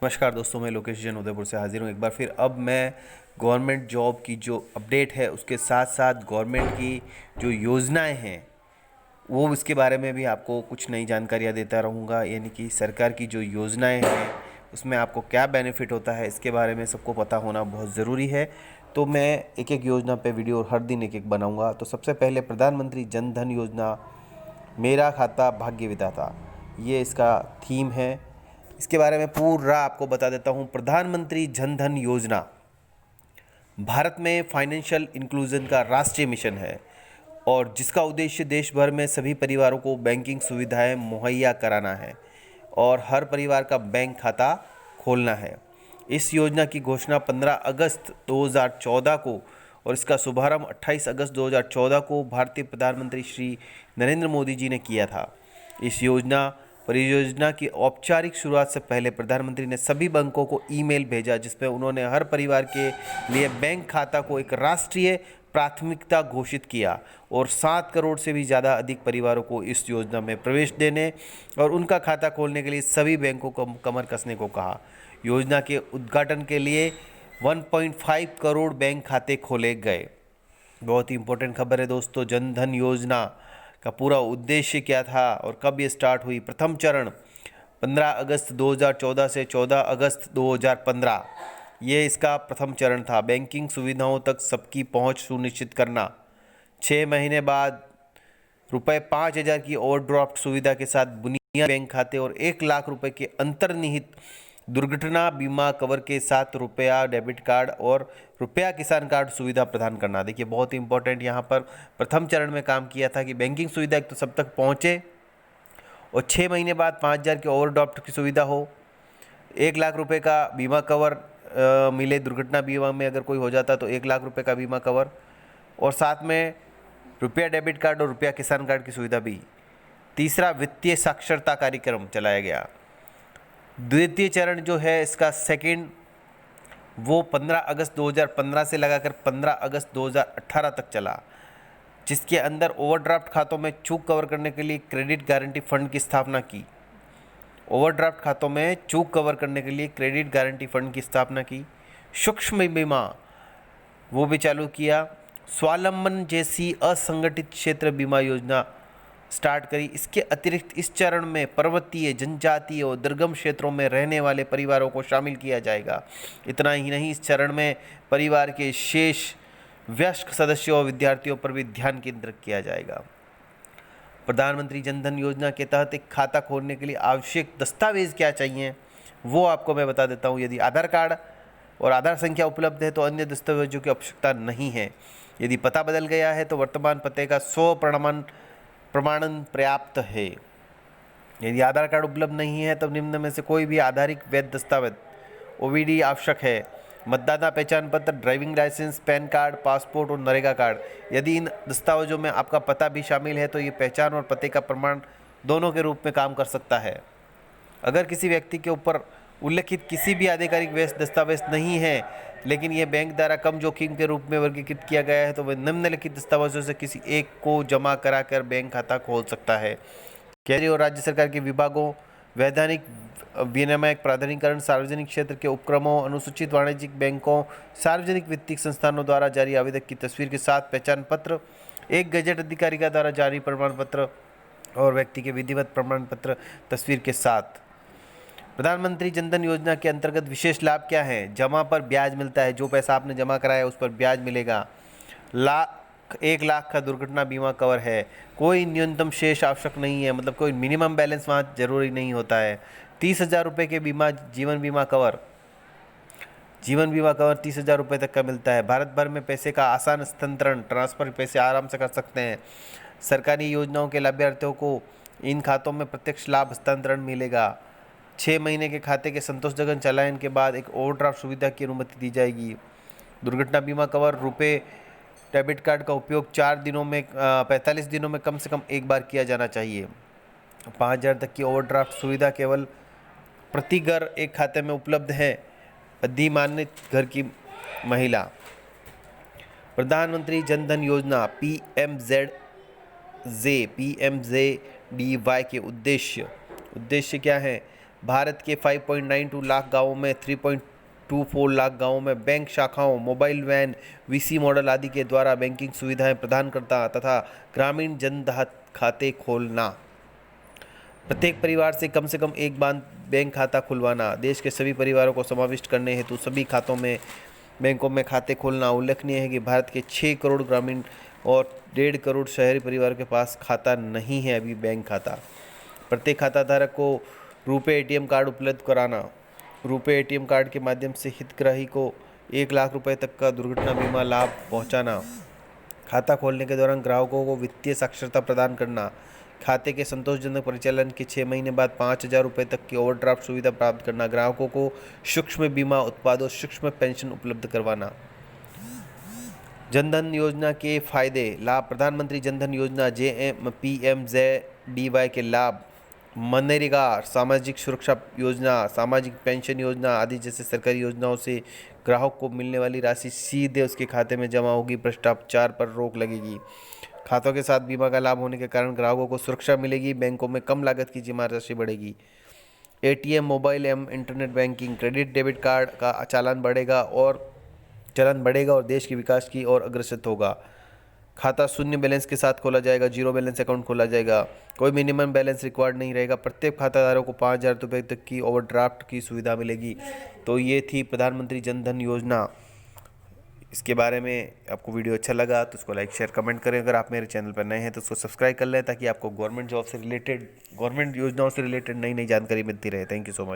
नमस्कार दोस्तों, मैं लोकेश जैन उदयपुर से हाजिर हूँ एक बार फिर। अब मैं गवर्नमेंट जॉब की जो अपडेट है उसके साथ साथ गवर्नमेंट की जो योजनाएं हैं वो इसके बारे में भी आपको कुछ नई जानकारियाँ देता रहूँगा। यानी कि सरकार की जो योजनाएं हैं उसमें आपको क्या बेनिफिट होता है इसके बारे में सबको पता होना बहुत ज़रूरी है। तो मैं एक एक योजना पे वीडियो हर दिन एक एक बनाऊँगा। तो सबसे पहले प्रधानमंत्री जन धन योजना, मेरा खाता भाग्य विधाता, ये इसका थीम है। इसके बारे में पूरा आपको बता देता हूँ। प्रधानमंत्री जन धन योजना भारत में फाइनेंशियल इंक्लूजन का राष्ट्रीय मिशन है और जिसका उद्देश्य देश भर में सभी परिवारों को बैंकिंग सुविधाएं मुहैया कराना है और हर परिवार का बैंक खाता खोलना है। इस योजना की घोषणा 15 अगस्त 2014 को और इसका शुभारंभ 28 अगस्त 2014 को भारतीय प्रधानमंत्री श्री नरेंद्र मोदी जी ने किया था। इस परियोजना की औपचारिक शुरुआत से पहले प्रधानमंत्री ने सभी बैंकों को ईमेल भेजा जिसमें उन्होंने हर परिवार के लिए बैंक खाता को एक राष्ट्रीय प्राथमिकता घोषित किया और 7 करोड़ से भी ज़्यादा अधिक परिवारों को इस योजना में प्रवेश देने और उनका खाता खोलने के लिए सभी बैंकों को कमर कसने को कहा। योजना के उद्घाटन के लिए 1.5 करोड़ बैंक खाते खोले गए। बहुत ही इंपॉर्टेंट खबर है दोस्तों। जन धन योजना का पूरा उद्देश्य क्या था और कब ये स्टार्ट हुई? प्रथम चरण 15 अगस्त 2014 से 14 अगस्त 2015, ये इसका प्रथम चरण था। बैंकिंग सुविधाओं तक सबकी पहुंच सुनिश्चित करना। 6 महीने बाद रुपये 5,000 की ओवरड्राफ्ट सुविधा के साथ बुनियादी बैंक खाते और 1 लाख रुपए के अंतर्निहित दुर्घटना बीमा कवर के साथ रुपया डेबिट कार्ड और रुपया किसान कार्ड सुविधा प्रदान करना। देखिए बहुत ही इंपॉर्टेंट यहाँ पर प्रथम चरण में काम किया था कि बैंकिंग सुविधा एक तो सब तक पहुँचे और 6 महीने बाद 5,000 की ओवरड्राफ्ट की सुविधा हो, 1 लाख रुपए का बीमा कवर मिले। दुर्घटना बीमा में अगर कोई हो जाता तो 1 लाख रुपए का बीमा कवर और साथ में रुपया डेबिट कार्ड और रुपया किसान कार्ड की सुविधा भी। तीसरा, वित्तीय साक्षरता कार्यक्रम चलाया गया। द्वितीय चरण जो है इसका सेकंड, वो 15 अगस्त 2015 से लगाकर 15 अगस्त 2018 तक चला, जिसके अंदर ओवरड्राफ्ट खातों में चूक कवर करने के लिए क्रेडिट गारंटी फंड की स्थापना की। ओवरड्राफ्ट खातों में चूक कवर करने के लिए क्रेडिट गारंटी फंड की स्थापना की। सूक्ष्म बीमा वो भी चालू किया। स्वावलंबन जैसी असंगठित क्षेत्र बीमा योजना स्टार्ट करी। इसके अतिरिक्त इस चरण में पर्वतीय, जनजातीय और दुर्गम क्षेत्रों में रहने वाले परिवारों को शामिल किया जाएगा। इतना ही नहीं, इस चरण में परिवार के शेष वयस्क सदस्यों और विद्यार्थियों पर भी ध्यान केंद्रित किया जाएगा। प्रधानमंत्री जन धन योजना के तहत एक खाता खोलने के लिए आवश्यक दस्तावेज क्या चाहिए वो आपको मैं बता देता हूँ। यदि आधार कार्ड और आधार संख्या उपलब्ध है तो अन्य दस्तावेजों की आवश्यकता नहीं है। यदि पता बदल गया है तो वर्तमान पते का 100 प्रमाणन पर्याप्त है। यदि आधार कार्ड उपलब्ध नहीं है तो निम्न में से कोई भी आधारिक वैध दस्तावेज ओवीडी आवश्यक है। मतदाता पहचान पत्र, driving licence, PAN card, passport और नरेगा कार्ड। यदि इन दस्तावेजों में आपका पता भी शामिल है तो ये पहचान और पते का प्रमाण दोनों के रूप में काम कर सकता है। अगर किसी व्यक्ति के ऊपर उल्लेखित किसी भी आधिकारिक वैध दस्तावेज नहीं है लेकिन यह बैंक द्वारा कम जोखिम के रूप में वर्गीकृत किया गया है तो वह निम्नलिखित दस्तावेजों से किसी एक को जमा कराकर बैंक खाता खोल सकता है। केंद्रीय और राज्य सरकार के विभागों, वैधानिक विनियामक प्राधिकरण, सार्वजनिक क्षेत्र के उपक्रमों, अनुसूचित वाणिज्यिक बैंकों, सार्वजनिक वित्तीय संस्थानों द्वारा जारी आवेदक की तस्वीर के साथ पहचान पत्र, एक गजेट अधिकारी का द्वारा जारी प्रमाण पत्र और व्यक्ति के विधिवत प्रमाण पत्र तस्वीर के साथ। प्रधानमंत्री जन धन योजना के अंतर्गत विशेष लाभ क्या है? जमा पर ब्याज मिलता है। जो पैसा आपने जमा कराया उस पर ब्याज मिलेगा। 1 लाख का दुर्घटना बीमा कवर है। कोई न्यूनतम शेष आवश्यक नहीं है, मतलब कोई मिनिमम बैलेंस वहाँ जरूरी नहीं होता है। 30,000 रुपये के जीवन बीमा कवर 30,000 रुपये तक का मिलता है। भारत भर में पैसे का आसान हस्तांतरण, ट्रांसफर, पैसे आराम से कर सकते हैं। सरकारी योजनाओं के लाभार्थियों को इन खातों में प्रत्यक्ष लाभ हस्तांतरण मिलेगा। 6 महीने के खाते के संतोषजनक चलान के बाद एक ओवरड्राफ्ट सुविधा की अनुमति दी जाएगी। दुर्घटना बीमा कवर, रुपये डेबिट कार्ड का उपयोग 45 दिनों में कम से कम एक बार किया जाना चाहिए। 5,000 तक की ओवरड्राफ्ट सुविधा केवल प्रति घर एक खाते में उपलब्ध है। अधिमान्यत घर की महिला। प्रधानमंत्री जन धन योजना PMZDY के उद्देश्य क्या है? भारत के 5.92 लाख गांवों में 3.24 लाख गांवों में बैंक शाखाओं, मोबाइल वैन, वीसी मॉडल आदि के द्वारा बैंकिंग सुविधाएं प्रदान करता तथा ग्रामीण जन खाते खोलना। प्रत्येक परिवार से कम एक बैंक खाता खुलवाना। देश के सभी परिवारों को समाविष्ट करने हेतु सभी बैंकों में खाते खोलना। उल्लेखनीय है कि भारत के 6 करोड़ ग्रामीण और 1.5 करोड़ शहरी परिवारों के पास खाता नहीं है अभी बैंक खाता। प्रत्येक खाता धारक को रुपे एटीएम कार्ड उपलब्ध कराना। रुपे एटीएम कार्ड के माध्यम से हितग्राही को 1 लाख रुपए तक का दुर्घटना बीमा लाभ पहुंचाना। खाता खोलने के दौरान ग्राहकों को वित्तीय साक्षरता प्रदान करना। खाते के संतोषजनक परिचालन के 6 महीने बाद 5,000 रुपये तक की ओवरड्राफ्ट सुविधा प्राप्त करना। ग्राहकों को सूक्ष्म बीमा उत्पादों, सूक्ष्म पेंशन उपलब्ध करवाना। जनधन योजना के फायदे लाभ। प्रधानमंत्री जनधन योजना PMJDY के लाभ मनरेगा, सामाजिक सुरक्षा योजना, सामाजिक पेंशन योजना आदि जैसे सरकारी योजनाओं से ग्राहक को मिलने वाली राशि सीधे उसके खाते में जमा होगी। भ्रष्टाचार पर रोक लगेगी। खातों के साथ बीमा का लाभ होने के कारण ग्राहकों को सुरक्षा मिलेगी। बैंकों में कम लागत की जमा राशि बढ़ेगी। एटीएम, मोबाइल एवं internet banking, credit debit card का चलन बढ़ेगा और देश के विकास की ओर अग्रसर होगा। खाता शून्य बैलेंस के साथ खोला जाएगा। जीरो बैलेंस अकाउंट खोला जाएगा। कोई मिनिमम बैलेंस रिक्वायर्ड नहीं रहेगा। प्रत्येक खाताधारक को 5,000 रुपये तक की ओवरड्राफ्ट की सुविधा मिलेगी। तो ये थी प्रधानमंत्री जनधन योजना। इसके बारे में आपको वीडियो अच्छा लगा तो उसको लाइक, शेयर, कमेंट करें। अगर आप मेरे चैनल पर नए हैं तो उसको सब्सक्राइब कर लें ताकि आपको गवर्नमेंट जॉब से रिलेटेड, गवर्नमेंट योजनाओं से रिलेटेड नई जानकारी मिलती रहे। Thank you so much.